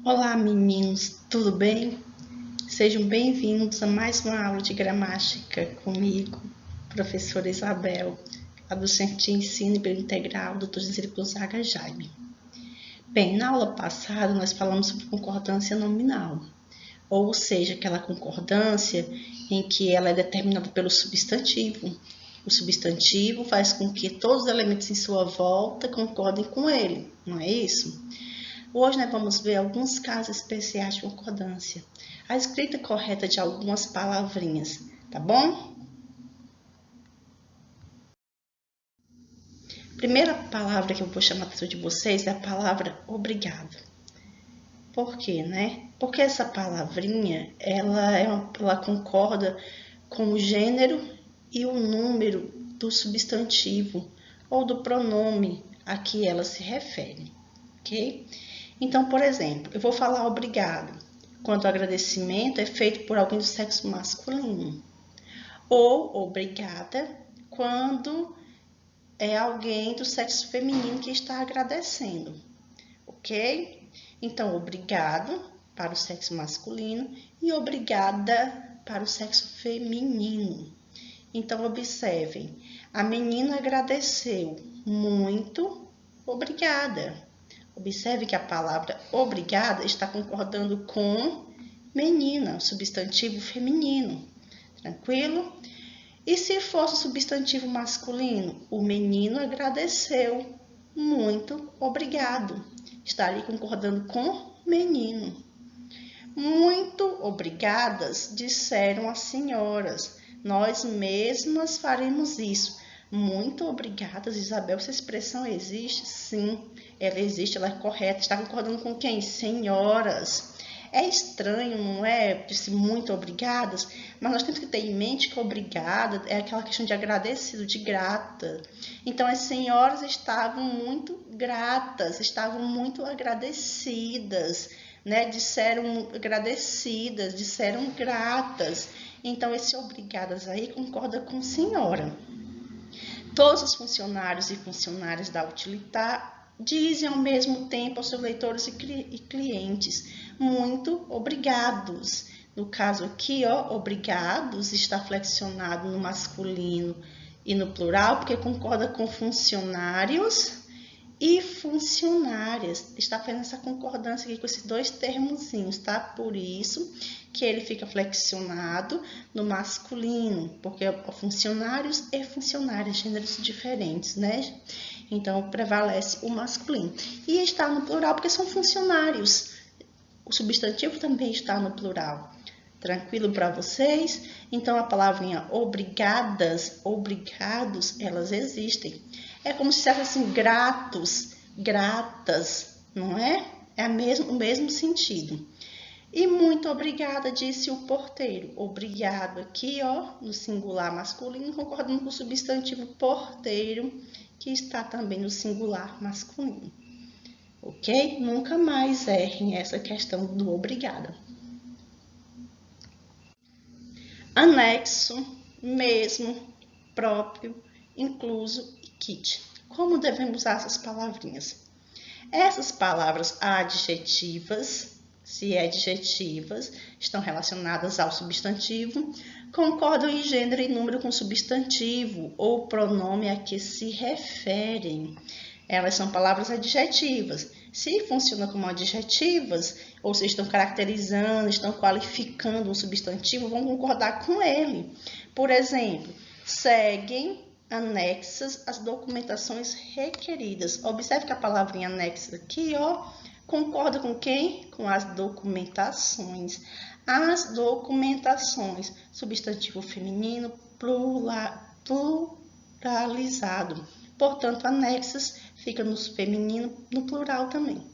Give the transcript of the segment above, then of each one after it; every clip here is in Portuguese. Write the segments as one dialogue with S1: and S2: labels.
S1: Olá, meninos, tudo bem? Sejam bem-vindos a mais uma aula de gramática comigo, professora Isabel, a do Centro de Ensino e Período Integral, Dr. Gisele Gonzaga Jaime. Bem, na aula passada nós falamos sobre concordância nominal, ou seja, aquela concordância em que ela é determinada pelo substantivo. O substantivo faz com que todos os elementos em sua volta concordem com ele, não é isso? Hoje nós vamos ver alguns casos especiais de concordância. A escrita correta de algumas palavrinhas, tá bom? Primeira palavra que eu vou chamar a atenção de vocês é a palavra obrigado. Por quê, né? Porque essa palavrinha, ela concorda com o gênero e o número do substantivo ou do pronome a que ela se refere, ok? Então, por exemplo, eu vou falar obrigado quando o agradecimento é feito por alguém do sexo masculino. Ou obrigada quando é alguém do sexo feminino que está agradecendo, ok? Então, obrigado para o sexo masculino e obrigada para o sexo feminino. Então, observem, a menina agradeceu muito, obrigada. Observe que a palavra obrigada está concordando com menina, substantivo feminino. Tranquilo? E se fosse substantivo masculino? O menino agradeceu. Muito obrigado. Estaria concordando com menino. Muito obrigadas, disseram as senhoras. Nós mesmas faremos isso. Muito obrigadas, Isabel. Essa expressão existe? Sim, ela existe, ela é correta. Está concordando com quem? Senhoras. É estranho, não é? Disse muito obrigadas, mas nós temos que ter em mente que obrigada é aquela questão de agradecido, de grata. Então, as senhoras estavam muito gratas, estavam muito agradecidas, né? Disseram agradecidas, disseram gratas. Então, esse obrigadas aí concorda com senhora. Todos os funcionários e funcionárias da Utilitar dizem ao mesmo tempo aos seus leitores e clientes, muito obrigados. No caso aqui, ó, obrigados está flexionado no masculino e no plural, porque concorda com funcionários e funcionárias. Está fazendo essa concordância aqui com esses dois termozinhos, tá? Por isso que ele fica flexionado no masculino, porque funcionários e funcionárias, gêneros diferentes, né? Então, prevalece o masculino. E está no plural porque são funcionários. O substantivo também está no plural. Tranquilo para vocês? Então, a palavrinha obrigadas, obrigados, elas existem. É como se fosse assim, gratos, gratas, não é? É o mesmo sentido. E muito obrigada, disse o porteiro. Obrigado aqui, ó, no singular masculino, concordando com o substantivo porteiro, que está também no singular masculino. Ok? Nunca mais errem essa questão do obrigada. Anexo, mesmo, próprio, incluso e kit. Como devemos usar essas palavrinhas? Essas palavras adjetivas, se adjetivas, estão relacionadas ao substantivo, concordam em gênero e número com o substantivo ou pronome a que se referem. Elas são palavras adjetivas. Se funcionam como adjetivas, ou seja, estão caracterizando, estão qualificando um substantivo, vão concordar com ele. Por exemplo, seguem anexas as documentações requeridas. Observe que a palavrinha anexa aqui, ó, concorda com quem? Com as documentações. As documentações, substantivo feminino pluralizado. Portanto, anexas fica no feminino, no plural também.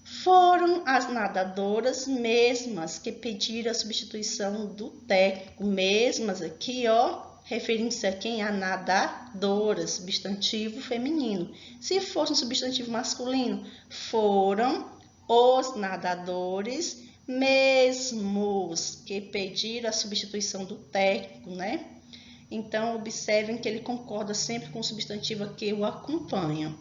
S1: Foram as nadadoras mesmas que pediram a substituição do técnico. Mesmas aqui, ó, referindo-se a quem? A nadadoras, substantivo feminino. Se fosse um substantivo masculino, foram os nadadores mesmos que pediram a substituição do técnico, né? Então, observem que ele concorda sempre com o substantivo que o acompanha.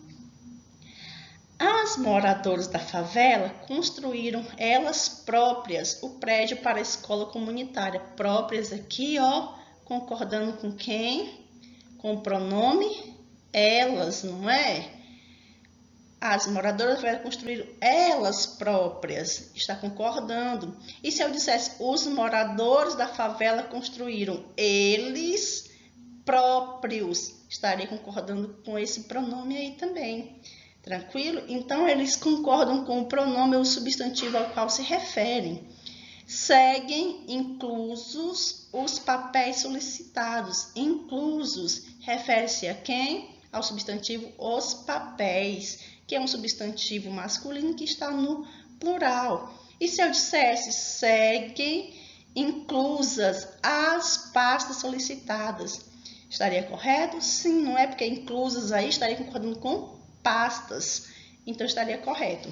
S1: As As moradoras da favela construíram elas próprias o prédio para a escola comunitária. Próprias aqui, ó, concordando com quem? Com o pronome elas, não é? As moradoras da favela construíram elas próprias. Está concordando. E se eu dissesse os moradores da favela construíram eles próprios? Estaria concordando com esse pronome aí também. Tranquilo? Então, eles concordam com o pronome ou substantivo ao qual se referem. Seguem inclusos os papéis solicitados. Inclusos refere-se a quem? Ao substantivo os papéis, que é um substantivo masculino que está no plural. E se eu dissesse seguem inclusas as pastas solicitadas? Estaria correto? Sim, não é? Porque inclusas aí estaria concordando com pastas, então estaria correto.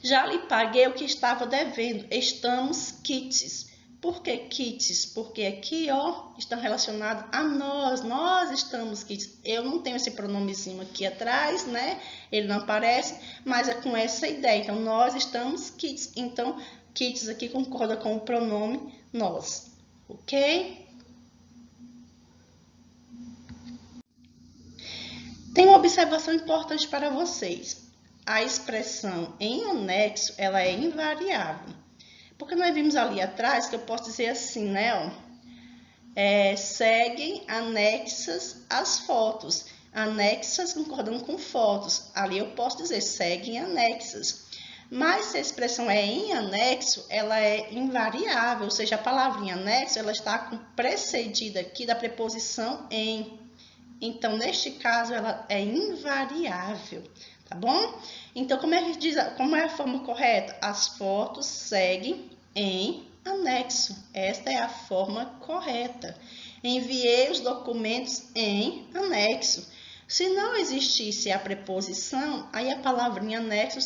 S1: Já lhe paguei o que estava devendo, estamos quites. Por que quites? Porque aqui, ó, estão relacionados a nós estamos quites. Eu não tenho esse pronomezinho aqui atrás, né? Ele não aparece, mas é com essa ideia. Então, nós estamos quites. Então, quites aqui concorda com o pronome nós, ok? Tem uma observação importante para vocês. A expressão em anexo, ela é invariável. Porque nós vimos ali atrás, que eu posso dizer assim, né? Ó, seguem anexas as fotos. Anexas concordando com fotos. Ali eu posso dizer seguem anexas. Mas se a expressão é em anexo, ela é invariável. Ou seja, a palavrinha anexo, ela está precedida aqui da preposição em. Então, neste caso, ela é invariável, tá bom? Então, como é a forma correta? As fotos seguem em anexo. Esta é a forma correta. Enviei os documentos em anexo. Se não existisse a preposição, aí a palavrinha anexo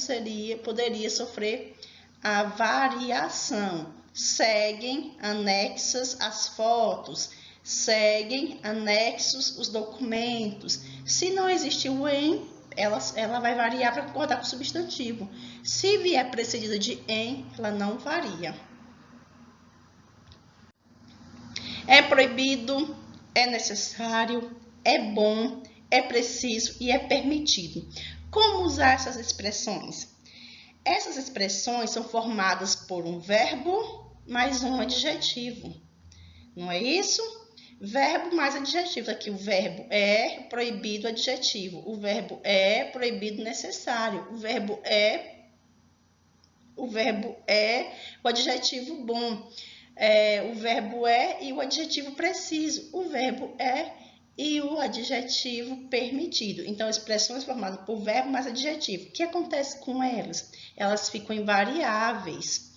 S1: poderia sofrer a variação. Seguem anexas as fotos. Seguem anexos os documentos. Se não existir o em, ela vai variar para concordar com o substantivo. Se vier precedida de em, ela não varia. É proibido, é necessário, é bom, é preciso e é permitido. Como usar essas expressões? Essas expressões são formadas por um verbo mais um adjetivo. Não é isso? Verbo mais adjetivo. Aqui o verbo é proibido adjetivo. O verbo é proibido necessário. O verbo é o adjetivo bom. O verbo é e o adjetivo preciso. O verbo é e o adjetivo permitido. Então, expressões formadas por verbo mais adjetivo. O que acontece com elas? Elas ficam invariáveis.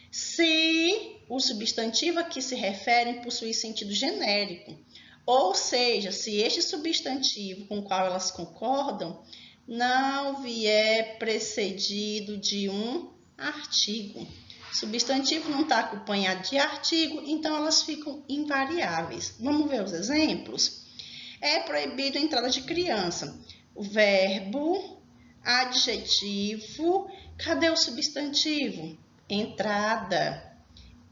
S1: Se o substantivo a que se referem possui sentido genérico, ou seja, se este substantivo com o qual elas concordam não vier precedido de um artigo. Substantivo não está acompanhado de artigo, então elas ficam invariáveis. Vamos ver os exemplos? É proibido a entrada de criança. O verbo, adjetivo, cadê o substantivo? Entrada.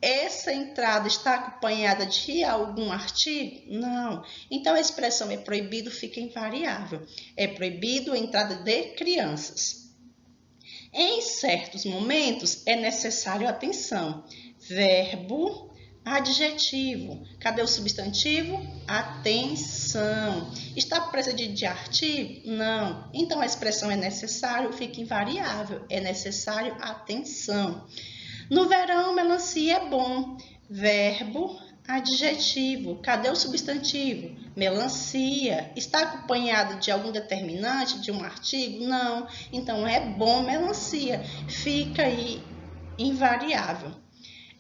S1: Essa entrada está acompanhada de algum artigo? Não. Então, a expressão é proibido fica invariável. É proibido a entrada de crianças. Em certos momentos, é necessário atenção. Verbo, adjetivo. Cadê o substantivo? Atenção. Está precedido de artigo? Não. Então, a expressão é necessário fica invariável. É necessário atenção. No verão, melancia é bom. Verbo, adjetivo. Cadê o substantivo? Melancia. Está acompanhado de algum determinante, de um artigo? Não. Então, é bom melancia. Fica aí invariável.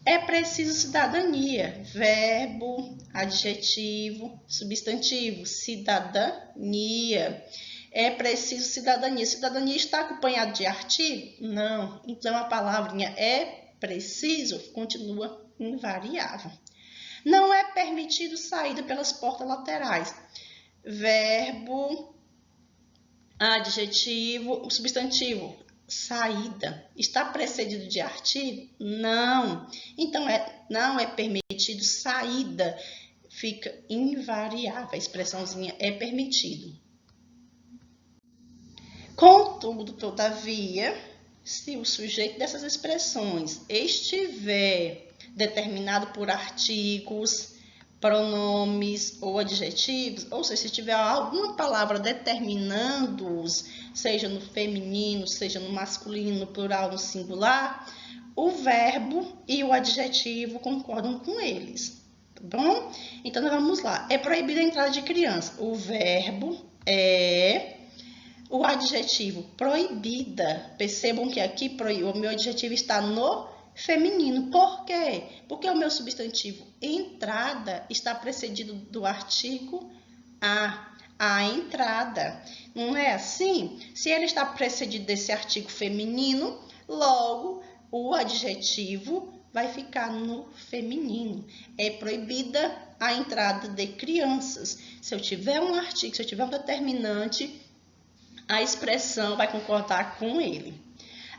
S1: É preciso cidadania. Verbo, adjetivo, substantivo. Cidadania. É preciso cidadania. Cidadania está acompanhado de artigo? Não. Então, a palavrinha é preciso continua invariável. Não é permitido saída pelas portas laterais. Verbo, Adjetivo, o substantivo saída está precedido de artigo? Não. Então, não é permitido saída. Fica invariável. A expressãozinha é permitido. Contudo, todavia, se o sujeito dessas expressões estiver determinado por artigos, pronomes ou adjetivos, ou seja, se tiver alguma palavra determinando-os, seja no feminino, seja no masculino, no plural, no singular, o verbo e o adjetivo concordam com eles, tá bom? Então, vamos lá. É proibida a entrada de criança. O verbo é... O adjetivo proibida, percebam que aqui o meu adjetivo está no feminino. Por quê? Porque o meu substantivo entrada está precedido do artigo a entrada. Não é assim? Se ele está precedido desse artigo feminino, logo o adjetivo vai ficar no feminino. É proibida a entrada de crianças. Se eu tiver um artigo, se eu tiver um determinante, a expressão vai concordar com ele.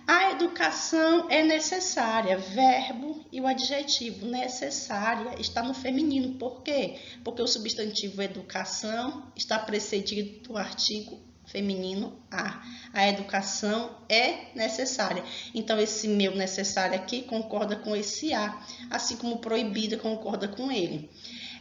S1: A educação é necessária, verbo e o adjetivo necessária está no feminino. Por quê? Porque o substantivo educação está precedido do artigo feminino a. A educação é necessária. Então, esse meu necessário aqui concorda com esse a, assim como proibida concorda com ele.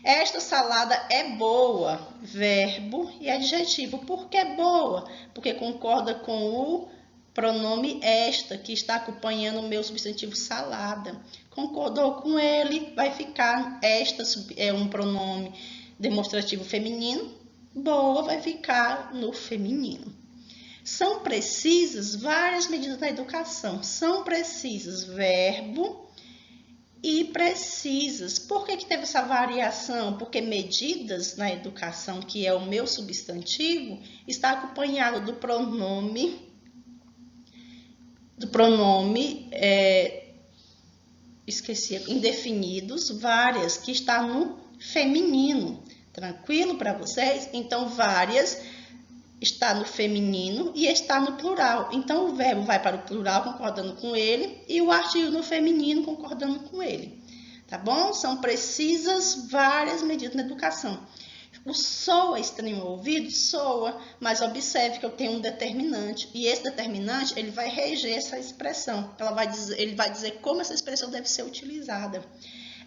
S1: Esta salada é boa, verbo e adjetivo. Por que boa? Porque concorda com o pronome esta, que está acompanhando o meu substantivo salada. Concordou com ele, vai ficar esta, é um pronome demonstrativo feminino. Boa vai ficar no feminino. São precisas várias medidas da educação. São precisas verbo e precisas. Por que teve essa variação? Porque medidas na educação, que é o meu substantivo, está acompanhado do pronome indefinidos, várias, que está no feminino. Tranquilo para vocês? Então, várias está no feminino e está no plural. Então, o verbo vai para o plural, concordando com ele, e o artigo no feminino, concordando com ele. Tá bom? São precisas várias medidas na educação. O soa estranho ao ouvido? Soa, mas observe que eu tenho um determinante, e esse determinante ele vai reger essa expressão. Ele vai dizer como essa expressão deve ser utilizada.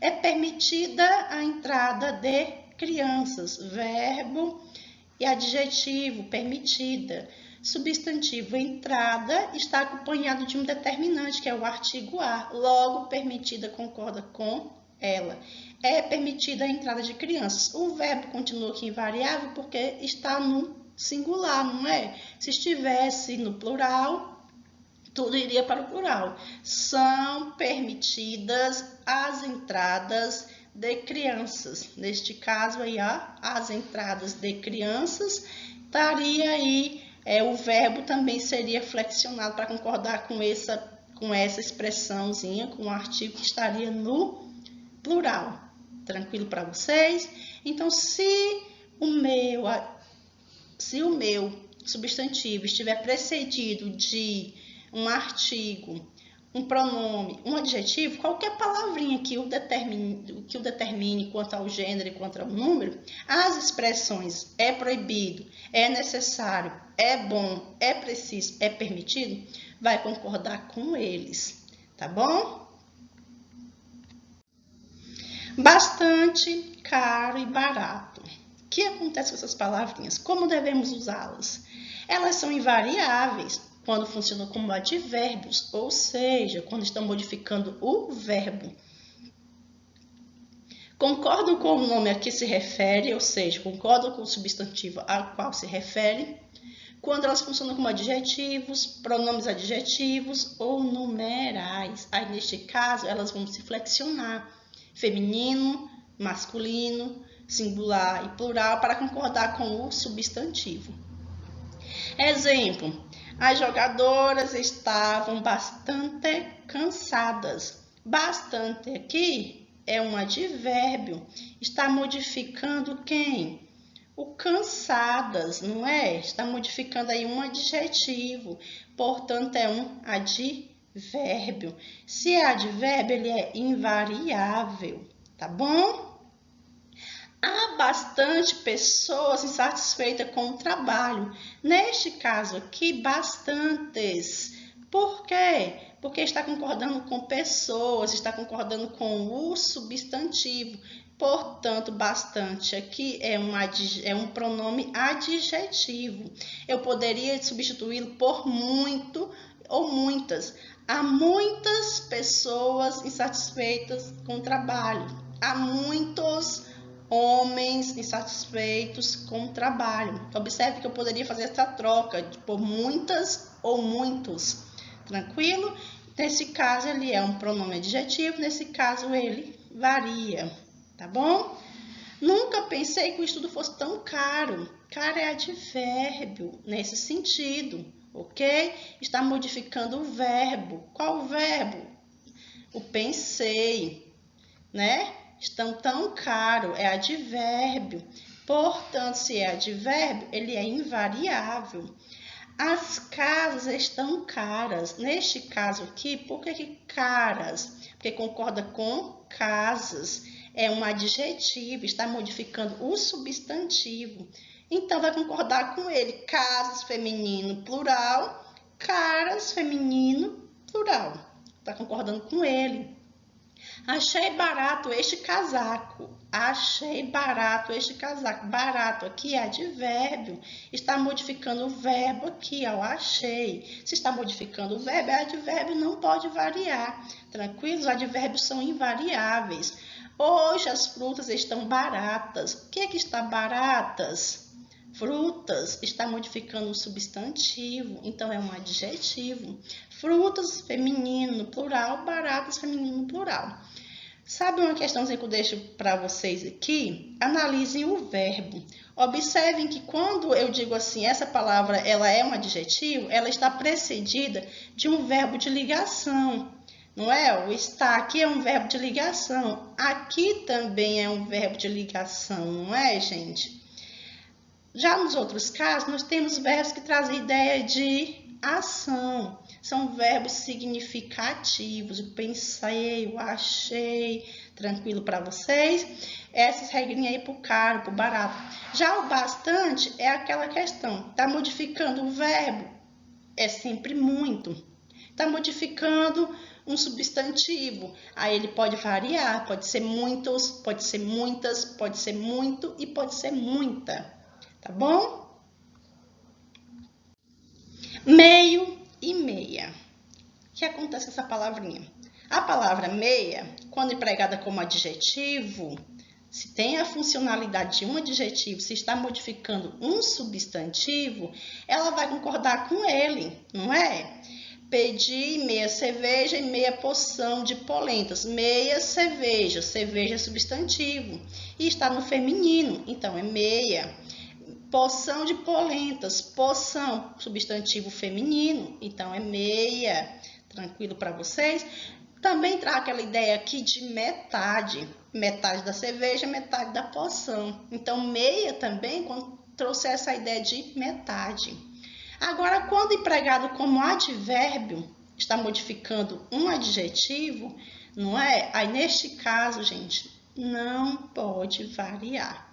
S1: É permitida a entrada de crianças, verbo e adjetivo, permitida. Substantivo entrada está acompanhado de um determinante, que é o artigo a. Logo, permitida concorda com ela. É permitida a entrada de crianças. O verbo continua aqui invariável porque está no singular, não é? Se estivesse no plural, tudo iria para o plural. São permitidas as entradas de crianças. Neste caso aí, as entradas de crianças, estaria aí, o verbo também seria flexionado para concordar com essa expressãozinha, com o artigo que estaria no plural. Tranquilo para vocês? Então, se o meu substantivo estiver precedido de um artigo, um pronome, um adjetivo, qualquer palavrinha que o determine quanto ao gênero e quanto ao número, as expressões é proibido, é necessário, é bom, é preciso, é permitido, vai concordar com eles, tá bom? Bastante, caro e barato. O que acontece com essas palavrinhas? Como devemos usá-las? Elas são invariáveis quando funcionam como advérbios, ou seja, quando estão modificando o verbo. Concordam com o nome a que se refere, ou seja, concordam com o substantivo ao qual se refere, quando elas funcionam como adjetivos, pronomes adjetivos ou numerais. Aí, neste caso, elas vão se flexionar. Feminino, masculino, singular e plural para concordar com o substantivo. Exemplo, as jogadoras estavam bastante cansadas. Bastante aqui é um advérbio. Está modificando quem? O cansadas, não é? Está modificando aí um adjetivo, portanto é um advérbio. Se é advérbio, ele é invariável, tá bom? Há bastante pessoas insatisfeitas com o trabalho. Neste caso aqui, bastantes. Por quê? Porque está concordando com pessoas, está concordando com o substantivo. Portanto, bastante aqui é um pronome adjetivo. Eu poderia substituí-lo por muito ou muitas. Há muitas pessoas insatisfeitas com o trabalho. Há muitos homens insatisfeitos com o trabalho. Observe que eu poderia fazer essa troca por muitas ou muitos. Tranquilo? Nesse caso, ele é um pronome adjetivo. Nesse caso, ele varia. Tá bom? Nunca pensei que o estudo fosse tão caro. Caro é advérbio nesse sentido, ok? Está modificando o verbo. Qual o verbo? O pensei, né? Estão tão caro, é advérbio. Portanto, se é advérbio, ele é invariável. As casas estão caras. Neste caso aqui, por que caras? Porque concorda com casas. É um adjetivo, está modificando o substantivo. Então, vai concordar com ele. Casas, feminino, plural. Caras, feminino, plural. Está concordando com ele. Achei barato este casaco. Achei barato este casaco. Barato aqui é advérbio. Está modificando o verbo aqui, ó. Achei. Se está modificando o verbo, é advérbio, não pode variar. Tranquilo? Os advérbios são invariáveis. Hoje as frutas estão baratas. O que é que está baratas? Frutas está modificando o substantivo, então é um adjetivo. Frutas, feminino, plural, baratas, feminino, plural. Sabe uma questãozinha que eu deixo para vocês aqui? Analisem o verbo. Observem que quando eu digo assim, essa palavra ela é um adjetivo, ela está precedida de um verbo de ligação. Não é? O estar aqui é um verbo de ligação. Aqui também é um verbo de ligação, não é, gente? Já nos outros casos, nós temos verbos que trazem ideia de ação. São verbos significativos. Eu pensei, eu achei. Tranquilo para vocês? Essas regrinhas aí pro caro, pro barato. Já o bastante é aquela questão. Tá modificando o verbo? É sempre muito. Tá modificando um substantivo. Aí ele pode variar. Pode ser muitos, pode ser muitas, pode ser muito e pode ser muita. Tá bom? Meio e meia. O que acontece com essa palavrinha? A palavra meia, quando empregada como adjetivo, se tem a funcionalidade de um adjetivo, se está modificando um substantivo, ela vai concordar com ele, não é? Pedi meia cerveja e meia porção de polentas. Meia cerveja, cerveja é substantivo e está no feminino, então é meia. Porção de polentas, porção, substantivo feminino, então é meia. Tranquilo para vocês? Também traz aquela ideia aqui de metade. Metade da cerveja, metade da porção. Então, meia também, quando trouxe essa ideia de metade. Agora, quando empregado como advérbio, está modificando um adjetivo, não é? Aí, neste caso, gente, não pode variar.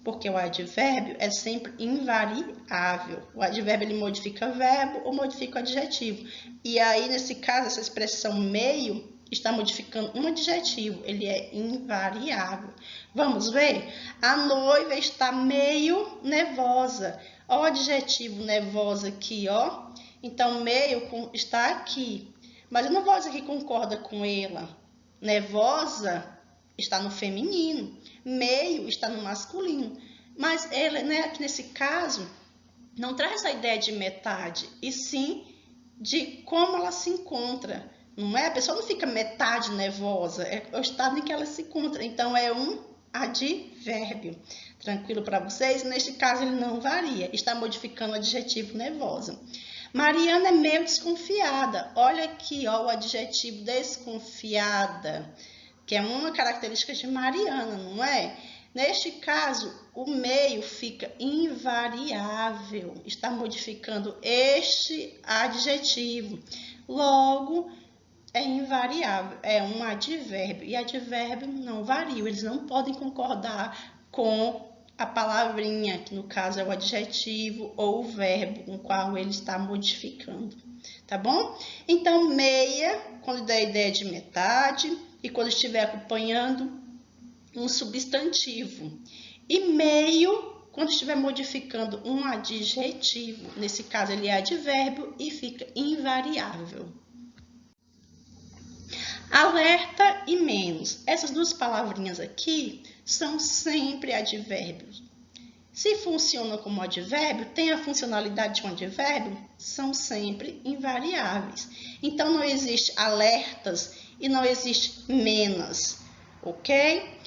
S1: Porque o advérbio é sempre invariável. O advérbio ele modifica verbo ou modifica o adjetivo. E aí, nesse caso, essa expressão meio está modificando um adjetivo. Ele é invariável. Vamos ver? A noiva está meio nervosa. Olha o adjetivo nervosa aqui, ó. Então, meio está aqui. Mas eu não vou dizer que concorda com ela. Nervosa está no feminino. Meio está no masculino. Mas ele, né, aqui nesse caso, não traz a ideia de metade, e sim de como ela se encontra. Não é? A pessoa não fica metade nervosa, é o estado em que ela se encontra. Então, é um advérbio. Tranquilo para vocês? Neste caso, ele não varia. Está modificando o adjetivo nervosa. Mariana é meio desconfiada. Olha aqui, ó, o adjetivo desconfiada, que é uma característica de Mariana, não é? Neste caso, o meio fica invariável, está modificando este adjetivo. Logo, é invariável, é um advérbio. E advérbio não variam, eles não podem concordar com a palavrinha, que no caso é o adjetivo ou o verbo com o qual ele está modificando. Tá bom? Então, meia, quando dá a ideia de metade, e quando estiver acompanhando um substantivo. E meio, quando estiver modificando um adjetivo. Nesse caso, ele é advérbio e fica invariável. Alerta e menos. Essas duas palavrinhas aqui são sempre advérbios. Se funciona como advérbio, tem a funcionalidade de um advérbio, são sempre invariáveis. Então, não existe alertas e não existe menos, ok?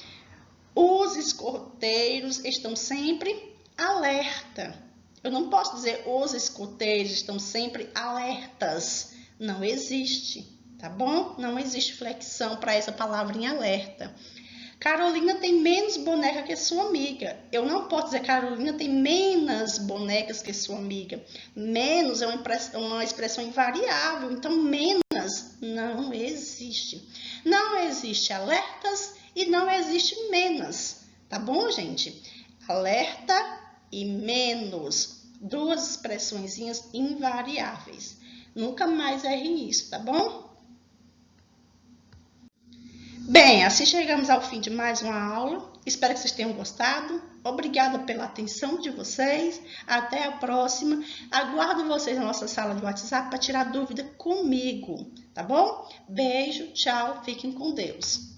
S1: Os escoteiros estão sempre alerta. Eu não posso dizer os escoteiros estão sempre alertas. Não existe, tá bom? Não existe flexão para essa palavra em alerta. Carolina tem menos boneca que sua amiga. Eu não posso dizer Carolina tem menos bonecas que sua amiga. Menos é uma expressão invariável. Então, menos não existe. Não existe alertas e não existe menos. Tá bom, gente? Alerta e menos. Duas expressõezinhas invariáveis. Nunca mais erre isso, tá bom? Bem, assim chegamos ao fim de mais uma aula. Espero que vocês tenham gostado. Obrigada pela atenção de vocês. Até a próxima. Aguardo vocês na nossa sala de WhatsApp para tirar dúvida comigo, tá bom? Beijo, tchau, fiquem com Deus.